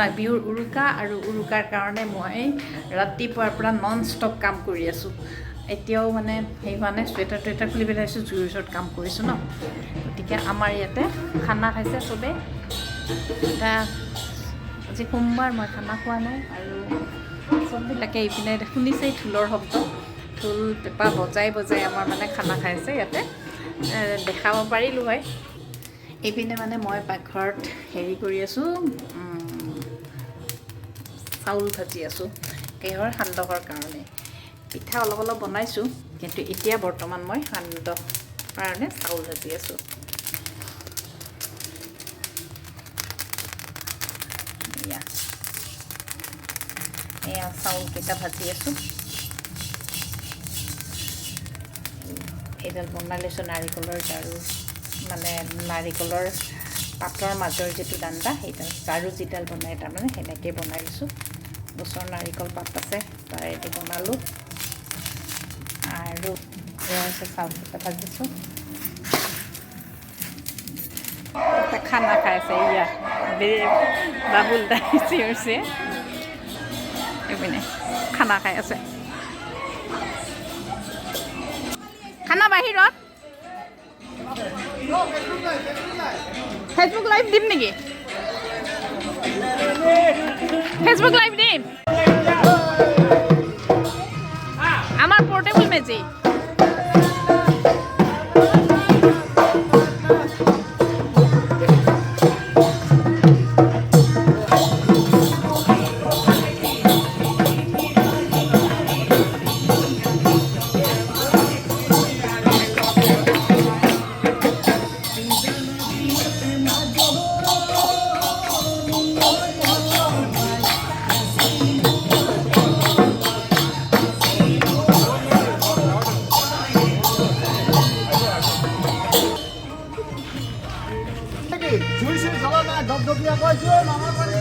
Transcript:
মাঘবিহুৰ উৰুকা আৰু উৰুকাৰ কাৰণে মই ৰাতিপুৱাৰ পৰা নন ষ্টপ কাম কৰি আছোঁ। এতিয়াও মানে সেই হোৱা নাই, চুৱেটাৰ টুৱেটাৰ খুলি পেলাইছোঁ, জুইৰ ওচৰত কাম কৰিছোঁ ন। গতিকে আমাৰ ইয়াতে খানা খাইছে চবেই। এটা আজি সোমবাৰ, মই খানা খোৱা নাই আৰু চববিলাকে এইপিনে শুনিছেই ঢোলৰ শব্দ, ঢোল পেঁপা বজাই বজাই আমাৰ মানে খানা খাইছে ইয়াতে। দেখাব পাৰিলোঁ হয়। এইপিনে মানে মই পাকঘৰত হেৰি কৰি আছোঁ, চাউল ভাজি আছোঁ কিহৰ সান্দহৰ কাৰণে। পিঠা অলপ অলপ বনাইছোঁ, কিন্তু এতিয়া বৰ্তমান মই সান্দহ কাৰণে চাউল ভাজি আছোঁ। এয়া চাউলকেইটা ভাজি আছোঁ। এইডাল বনাই লৈছোঁ নাৰিকলৰ জাৰু, মানে নাৰিকলৰ পাতৰ মাজৰ যিটো দাণ্ডা, সেইডাল জাৰু যিডাল বনাই তাৰমানে সেনেকৈ বনাই লৈছোঁ। গছৰ নাৰিকল পাত আছে, তাৰেদি বনালোঁ। আৰু চাউলকেইটা ভাজিছোঁ। এটা খানা খাইছে, ইয়া বাবুল দাই চিঞৰিছে, এইপিনে খানা খাই আছে। খানা বাহিৰত, ফেচবুক লাইভ দিম নেকি? ফেচবুক লাইভ দিম, আমাৰ পৰ্টেবল মেজিক। জুই চুই জ্বলা নাই, দপদপীয়া কৈছোঁ মামাৰ পানী